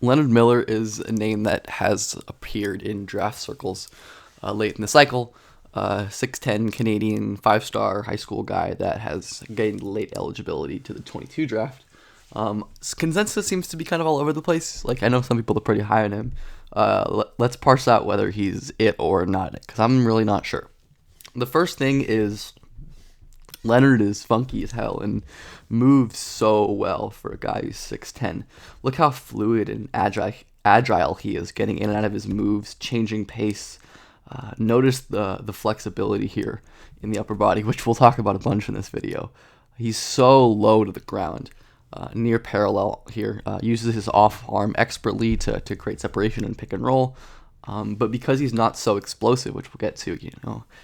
Leonard Miller is a name that has appeared in draft circles late in the cycle. 6'10 Canadian 5-star high school guy that has gained late eligibility to the 22 draft. Consensus seems to be kind of all over the place. Like, I know some people are pretty high on him. Let's parse out whether he's it or not, because I'm really not sure. The first thing is Leonard is funky as hell and moves so well for a guy who's 6'10. Look how fluid and agile he is, getting in and out of his moves, changing pace. Notice the flexibility here in the upper body, which we'll talk about a bunch in this video. He's so low to the ground, near parallel here. Uses his off arm expertly to create separation and pick and roll. But because he's not so explosive, which we'll get to,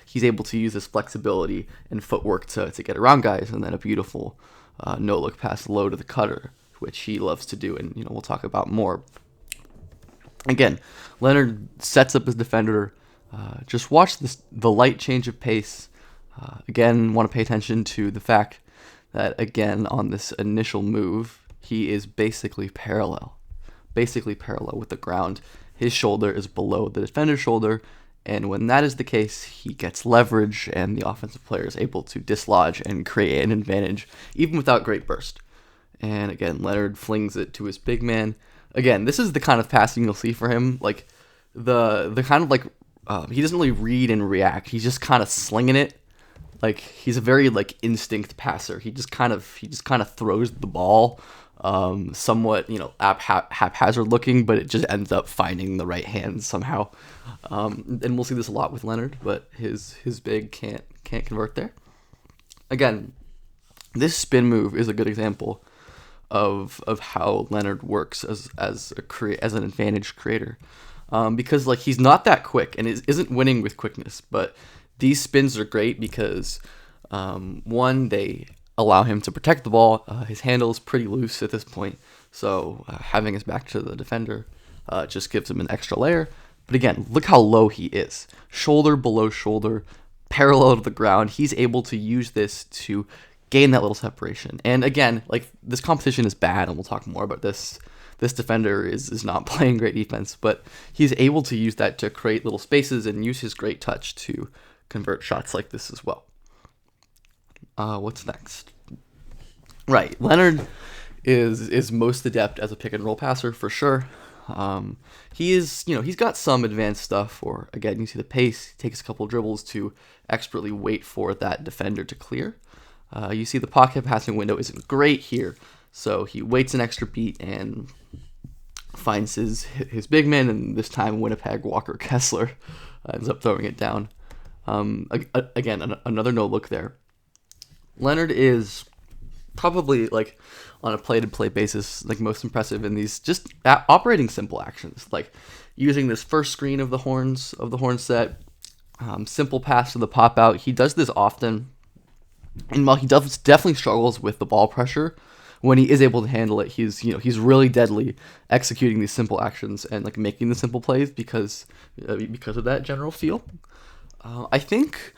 he's able to use his flexibility and footwork to get around guys, and then a beautiful no-look pass low to the cutter, which he loves to do, and we'll talk about more. Again, Leonard sets up his defender. Just watch the light change of pace. Again, want to pay attention to the fact that, again, on this initial move, he is basically parallel with the ground. His shoulder is below the defender's shoulder, and when that is the case, he gets leverage, and the offensive player is able to dislodge and create an advantage, even without great burst. And again, Leonard flings it to his big man. Again, this is the kind of passing you'll see for him, like the kind of like he doesn't really read and react. He's just kind of slinging it. Like, he's a very instinct passer. He just kind of throws the ball, somewhat haphazard looking, but it just ends up finding the right hands somehow. And we'll see this a lot with Leonard, but his big can't convert there. Again, this spin move is a good example of how Leonard works as an advantage creator. Because he's not that quick and isn't winning with quickness, but these spins are great because one, they allow him to protect the ball. His handle is pretty loose at this point, so having his back to the defender just gives him an extra layer. But again, look how low he is. Shoulder below shoulder, parallel to the ground. He's able to use this to gain that little separation. And again, this competition is bad, and we'll talk more about this. This defender is not playing great defense, but he's able to use that to create little spaces and use his great touch to convert shots like this as well. What's next? Right, Leonard is most adept as a pick and roll passer for sure. He's got some advanced stuff, or again, you see the pace. He takes a couple dribbles to expertly wait for that defender to clear. You see the pocket passing window isn't great here, so he waits an extra beat and finds his big man, and this time Winnipeg Walker Kessler ends up throwing it down. Again, another no look there. Leonard is probably on a play-to-play basis most impressive in these just operating simple actions, like using this first screen of the horn set, simple pass to the pop out. He does this often, and while he definitely struggles with the ball pressure, when he is able to handle it, he's really deadly executing these simple actions and making the simple plays because of that general feel. I think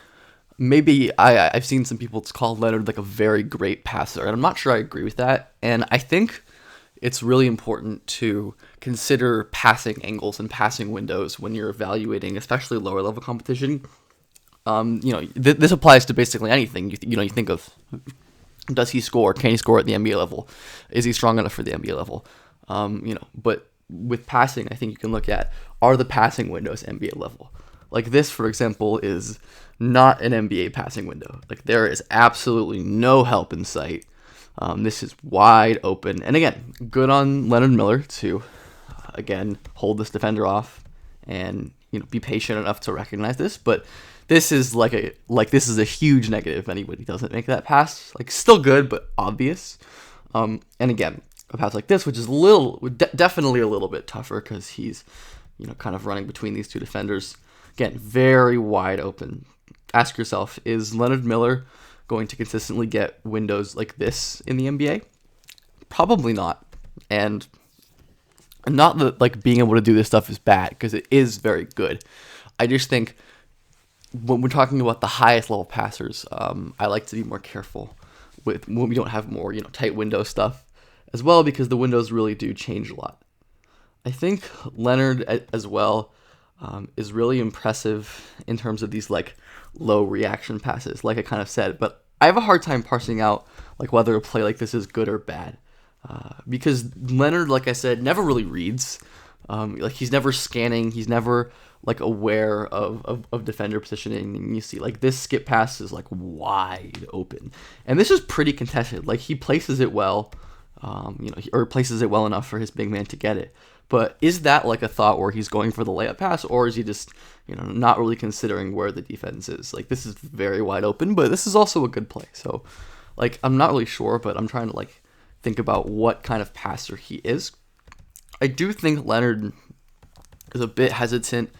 maybe I've seen some people call Leonard a very great passer, and I'm not sure I agree with that. And I think it's really important to consider passing angles and passing windows when you're evaluating, especially lower level competition. This applies to basically anything. You think of, does he score? Can he score at the NBA level? Is he strong enough for the NBA level? But with passing, I think you can look at, are the passing windows NBA level? This, for example, is not an NBA passing window. There is absolutely no help in sight. This is wide open. And again, good on Leonard Miller to, again, hold this defender off and, be patient enough to recognize this. But this is this is a huge negative if anybody doesn't make that pass. Still good, but obvious. And again, a pass like this, which is definitely a little bit tougher because he's, kind of running between these two defenders. Again, very wide open. Ask yourself, is Leonard Miller going to consistently get windows like this in the NBA? Probably not. And not that being able to do this stuff is bad, because it is very good. I just think when we're talking about the highest level passers, I like to be more careful with when we don't have more tight window stuff as well, because the windows really do change a lot. I think Leonard as well is really impressive in terms of these like low reaction passes, like I kind of said. But I have a hard time parsing out like whether a play like this is good or bad, because Leonard, like I said, never really reads. Like he's never scanning. He's never like aware of defender positioning. And you see like this skip pass is like wide open, and this is pretty contested. Like he places it well, or places it well enough for his big man to get it. But is that like a thought where he's going for the layup pass, or is he just, not really considering where the defense is? Like this is very wide open, but this is also a good play. So, like I'm not really sure, but I'm trying to like think about what kind of passer he is. I do think Leonard is a bit hesitant,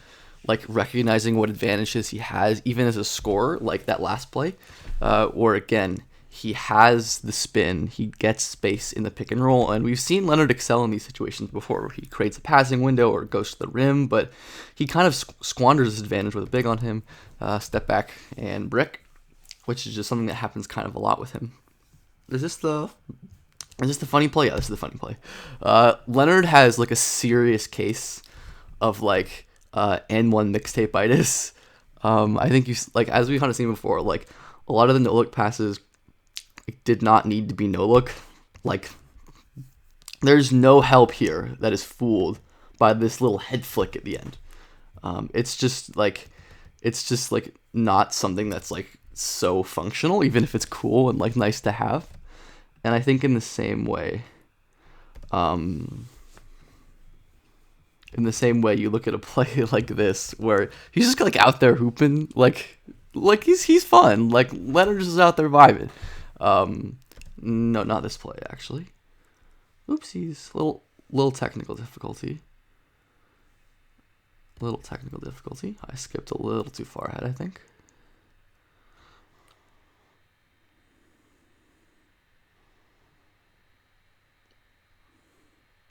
like recognizing what advantages he has, even as a scorer, like that last play, where again, he has the spin, he gets space in the pick and roll, and we've seen Leonard excel in these situations before, where he creates a passing window or goes to the rim, but he kind of squanders his advantage with a big on him, step back and brick, which is just something that happens kind of a lot with him. Is this the funny play? Yeah, this is the funny play. Leonard has like a serious case of like N1 mixtape-itis. I think like as we kind of seen before, like a lot of the no-look passes did not need to be no-look. Like there's no help here that is fooled by this little head flick at the end. It's just like not something that's like so functional, even if it's cool and like nice to have. And I think in the same way, you look at a play like this where he's just like out there hooping, like he's fun. Like Leonard is out there vibing. No, not this play actually. Oopsies, little technical difficulty. I skipped a little too far ahead, I think.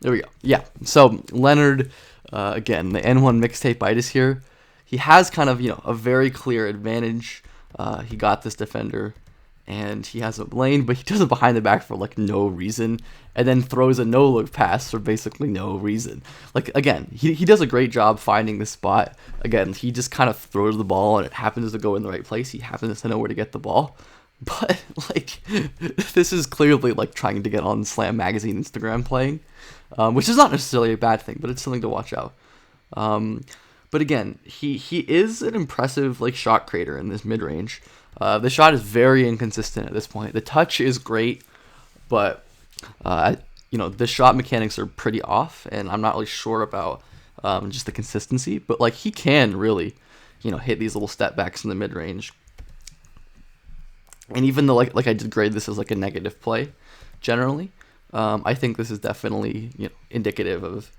There we go. Yeah. So Leonard, again, the N1 mixtape-itis here. He has kind of, a very clear advantage. He got this defender, and he has a lane, but he does it behind the back for like no reason, and then throws a no-look pass for basically no reason. Like again, he does a great job finding the spot. Again, he just kind of throws the ball, and it happens to go in the right place. He happens to know where to get the ball. But like, this is clearly like trying to get on Slam Magazine Instagram playing, which is not necessarily a bad thing, but it's something to watch out. But again, he is an impressive like shot creator in this mid range. The shot is very inconsistent at this point. The touch is great, but the shot mechanics are pretty off, and I'm not really sure about just the consistency. But like he can really, hit these little step backs in the mid range. And even though like I did grade this as like a negative play, generally, I think this is definitely indicative of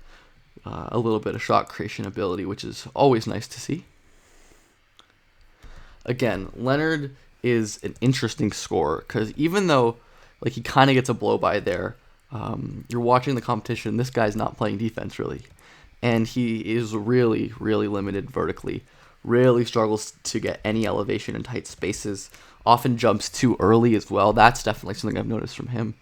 a little bit of shot creation ability, which is always nice to see. Again, Leonard is an interesting scorer because even though like he kind of gets a blow by there, you're watching the competition. This guy's not playing defense really, and he is really limited vertically. Really struggles to get any elevation in tight spaces. Often jumps too early as well. That's definitely something I've noticed from him.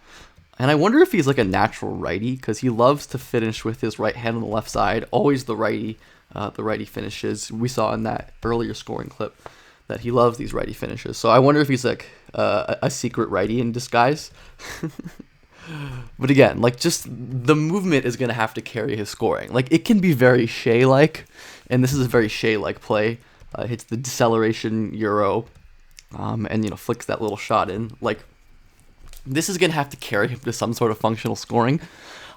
And I wonder if he's like a natural righty, because he loves to finish with his right hand on the left side. Always the righty finishes. We saw in that earlier scoring clip that he loves these righty finishes. So I wonder if he's like a secret righty in disguise. But again, like just the movement is going to have to carry his scoring. Like it can be very Shea-like, and this is a very Shea-like play. Hits the deceleration Euro, and flicks that little shot in. Like this is going to have to carry him to some sort of functional scoring.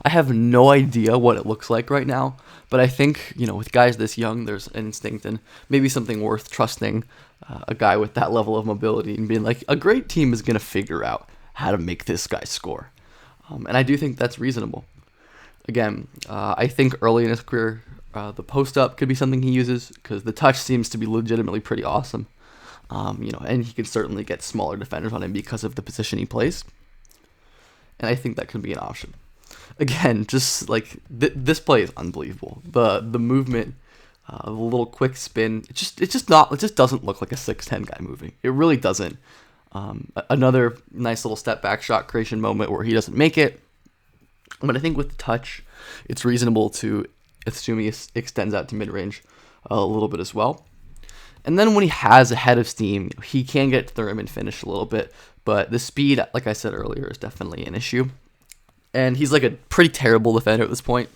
I have no idea what it looks like right now, but I think, with guys this young, there's an instinct and maybe something worth trusting a guy with that level of mobility and being like, a great team is going to figure out how to make this guy score. And I do think that's reasonable. Again, I think early in his career, the post-up could be something he uses because the touch seems to be legitimately pretty awesome. And he can certainly get smaller defenders on him because of the position he plays. And I think that could be an option. Again, just like this play is unbelievable. The movement, the little quick spin, it just doesn't look like a 6'10" guy moving. It really doesn't. Another nice little step back shot creation moment where he doesn't make it. But I think with the touch, it's reasonable to assume he extends out to mid-range a little bit as well. And then when he has a head of steam, he can get to the rim and finish a little bit, but the speed, like I said earlier, is definitely an issue. And he's like a pretty terrible defender at this point.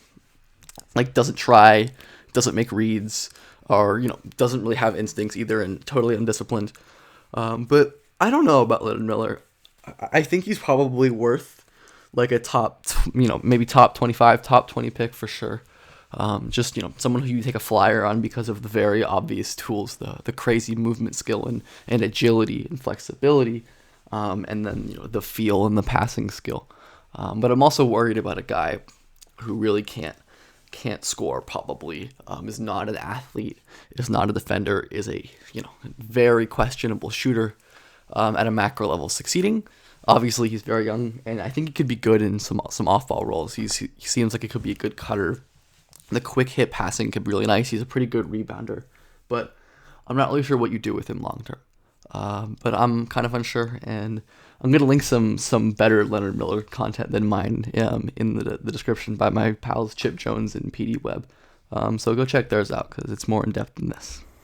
Like, doesn't try, doesn't make reads, or, doesn't really have instincts either, and totally undisciplined. But I don't know about Leonard Miller. I think he's probably worth like a top, maybe top 25, top 20 pick for sure. Just, someone who you take a flyer on because of the very obvious tools, the crazy movement skill and agility and flexibility, and then, the feel and the passing skill. But I'm also worried about a guy who really can't score probably, is not an athlete, is not a defender, is a, very questionable shooter, at a macro level succeeding. Obviously, he's very young, and I think he could be good in some off-ball roles. He seems like he could be a good cutter. The quick hit passing could be really nice. He's a pretty good rebounder, but I'm not really sure what you do with him long term. But I'm kind of unsure, and I'm going to link some better Leonard Miller content than mine in the description by my pals Chip Jones and PD Webb. So go check theirs out because it's more in depth than this.